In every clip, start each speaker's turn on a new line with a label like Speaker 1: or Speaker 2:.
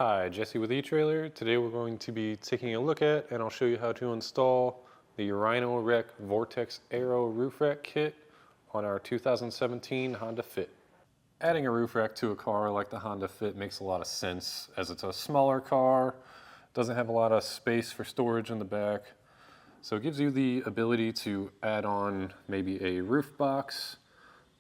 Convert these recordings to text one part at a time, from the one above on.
Speaker 1: Hi, Jesse with etrailer. Today we're going to be taking a look at and I'll show you how to install the Rhino-Rack Vortex Aero Roof Rack kit on our 2017 Honda Fit. Adding a roof rack to a car like the Honda Fit makes a lot of sense as it's a smaller car, doesn't have a lot of space for storage in the back, so it gives you the ability to add on maybe a roof box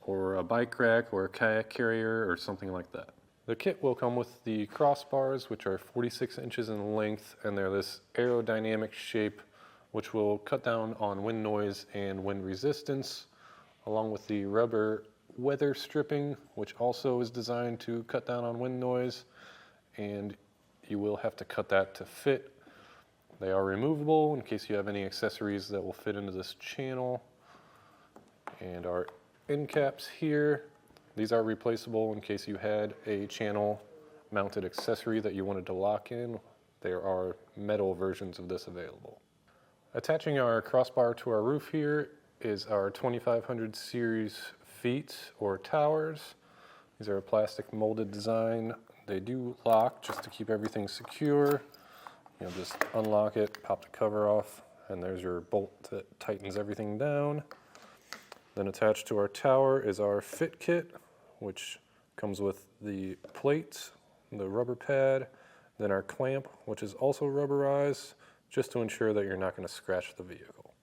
Speaker 1: or a bike rack or a kayak carrier or something like that. The kit will come with the crossbars, which are 46 inches in length, and they're this aerodynamic shape which will cut down on wind noise and wind resistance, along with the rubber weather stripping, which also is designed to cut down on wind noise, and you will have to cut that to fit. They are removable in case you have any accessories that will fit into this channel. And our end caps here, these are replaceable in case you had a channel mounted accessory that you wanted to lock in. There are metal versions of this available. Attaching our crossbar to our roof here is our 2500 series feet or towers. These are a plastic molded design. They do lock just to keep everything secure. You'll just unlock it, pop the cover off, and there's your bolt that tightens everything down. Then attached to our tower is our fit kit, which comes with the plate, the rubber pad, then our clamp, which is also rubberized, just to ensure that you're not going to scratch the vehicle.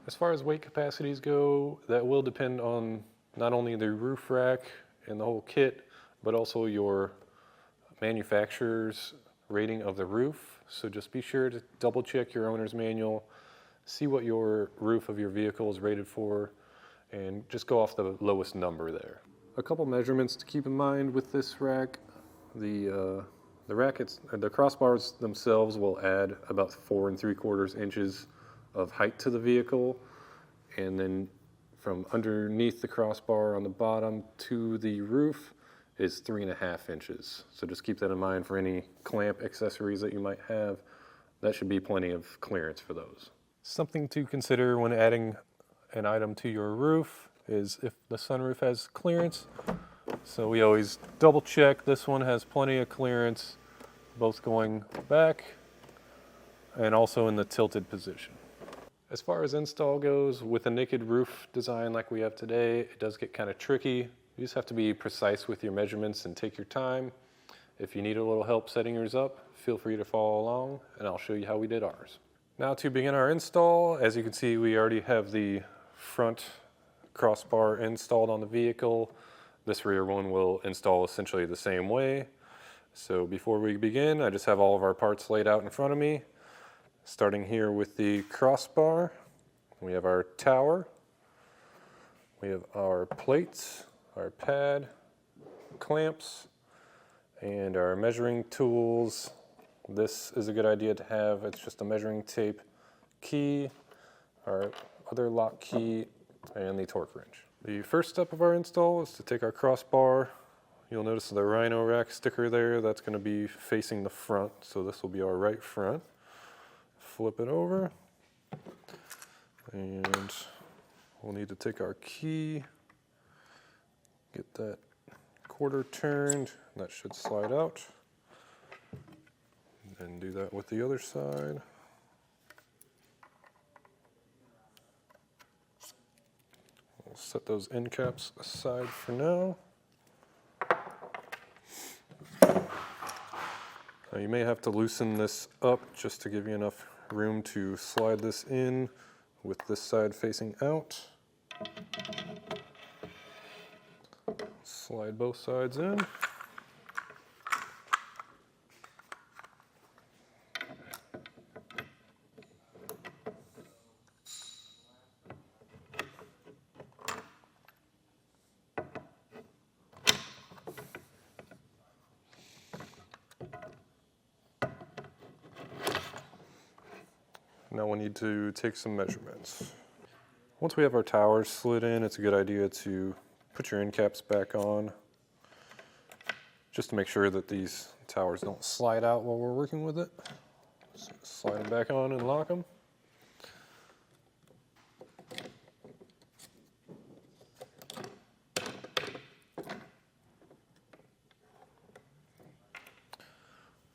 Speaker 1: As far as weight capacities go, that will depend on not only the roof rack and the whole kit, but also your manufacturer's rating of the roof. So just be sure to double check your owner's manual, see what your roof of your vehicle is rated for, and just go off the lowest number there. A couple measurements to keep in mind with this rack. The crossbars themselves will add about 4 3/4 inches of height to the vehicle, and then from underneath the crossbar on the bottom to the roof is 3.5 inches. So just keep that in mind for any clamp accessories that you might have. That should be plenty of clearance for those. Something to consider when adding an item to your roof is if the sunroof has clearance. So we always double check. This one has plenty of clearance, both going back and also in the tilted position. As far as install goes, with a naked roof design like we have today, it does get kind of tricky. You just have to be precise with your measurements and take your time. If you need a little help setting yours up, feel free to follow along and I'll show you how we did ours. Now to begin our install, as you can see, we already have the front crossbar installed on the vehicle. This rear one will install essentially the same way. So before we begin, I just have all of our parts laid out in front of me. Starting here with the crossbar, we have our tower, we have our plates, our pad, clamps, and our measuring tools. This is a good idea to have. It's just a measuring tape key, our other lock key, and the torque wrench. The first step of our install is to take our crossbar. You'll notice the Rhino Rack sticker there. That's going to be facing the front, so this will be our right front. Flip it over, and we'll need to take our key, get that quarter turned, that should slide out, and do that with the other side. We'll set those end caps aside for now. Now you may have to loosen this up just to give you enough room to slide this in with this side facing out. Slide both sides in. Now we need to take some measurements. Once we have our towers slid in, it's a good idea to put your end caps back on, just to make sure that these towers don't slide out while we're working with it. So slide them back on and lock them.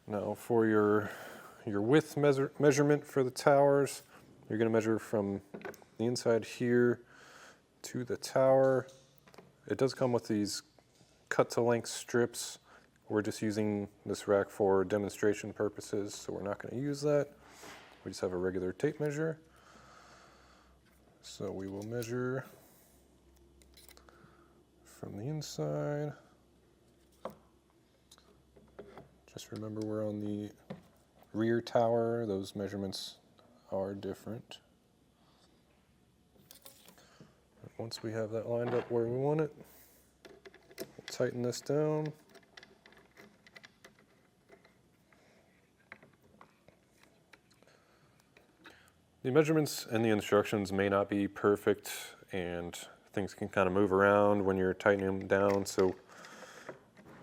Speaker 1: Now for your width measurement for the towers, you're going to measure from the inside here to the tower. It does come with these cut to length strips. We're just using this rack for demonstration purposes, so we're not going to use that. We just have a regular tape measure. So we will measure from the inside. Just remember we're on the rear tower. Those measurements are different. Once we have that lined up where we want it, we'll tighten this down. The measurements and the instructions may not be perfect, and things can kind of move around when you're tightening them down. So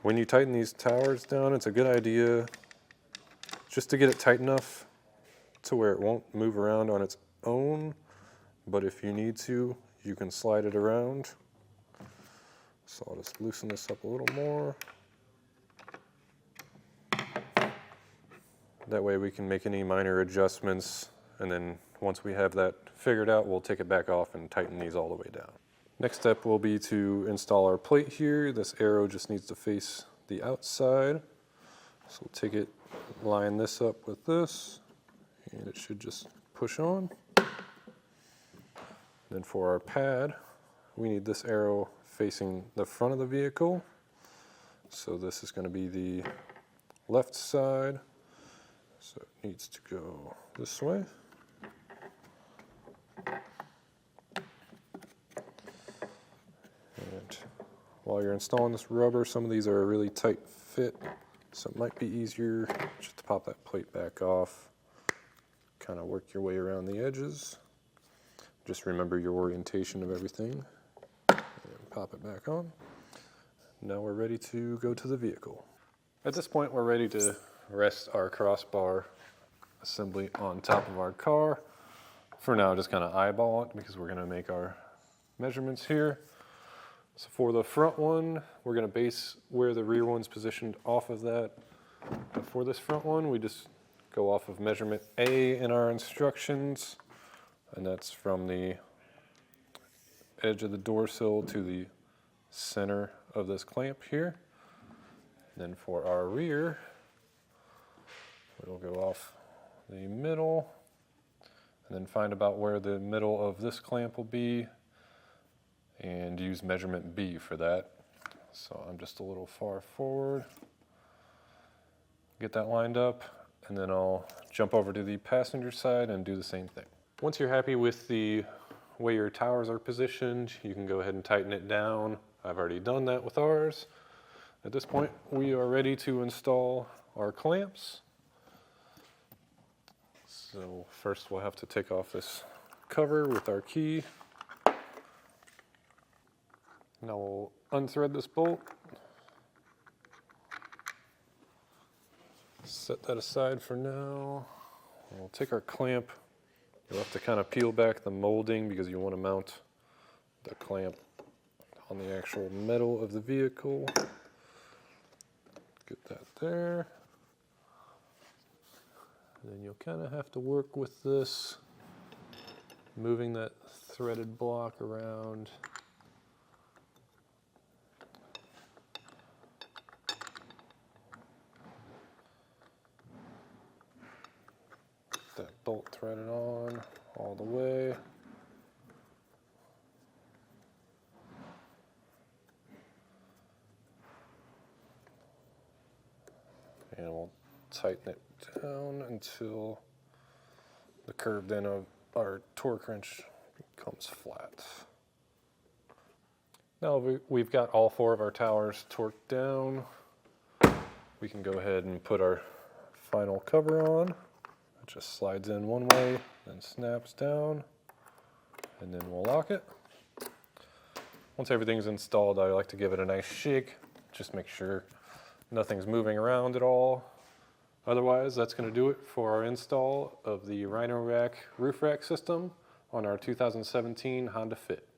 Speaker 1: when you tighten these towers down, it's a good idea just to get it tight enough to where it won't move around on its own. But if you need to, you can slide it around. So I'll just loosen this up a little more. That way we can make any minor adjustments, and then once we have that figured out, we'll take it back off and tighten these all the way down. Next step will be to install our plate here. This Aero just needs to face the outside. So we'll take it, line this up with this, and it should just push on. Then for our pad, we need this Aero facing the front of the vehicle. So this is going to be the left side. So it needs to go this way. And while you're installing this rubber, some of these are a really tight fit, so it might be easier just to pop that plate back off, kind of work your way around the edges. Just remember your orientation of everything, and pop it back on. Now we're ready to go to the vehicle. At this point, we're ready to rest our crossbar assembly on top of our car. For now, just kind of eyeball it because we're going to make our measurements here. So for the front one, we're going to base where the rear one's positioned off of that. But for this front one, we just go off of measurement A in our instructions, and that's from the edge of the door sill to the center of this clamp here. Then for our rear, we'll go off the middle and then find about where the middle of this clamp will be and use measurement B for that. So I'm just a little far forward. Get that lined up, and then I'll jump over to the passenger side and do the same thing. Once you're happy with the way your towers are positioned, you can go ahead and tighten it down. I've already done that with ours. At this point, we are ready to install our clamps. So first we'll have to take off this cover with our key. Now we'll unthread this bolt. Set that aside for now. We'll take our clamp. You'll have to kind of peel back the molding because you want to mount the clamp on the actual metal of the vehicle. Get that there. Then you'll kind of have to work with this, moving that threaded block around. That bolt threaded on all the way. And we'll tighten it down until the curved end of our torque wrench becomes flat. Now we've got all four of our towers torqued down, we can go ahead and put our final cover on. It just slides in one way, then snaps down, and then we'll lock it. Once everything's installed, I like to give it a nice shake, just make sure nothing's moving around at all. Otherwise, that's going to do it for our install of the Rhino Rack Roof Rack system on our 2017 Honda Fit.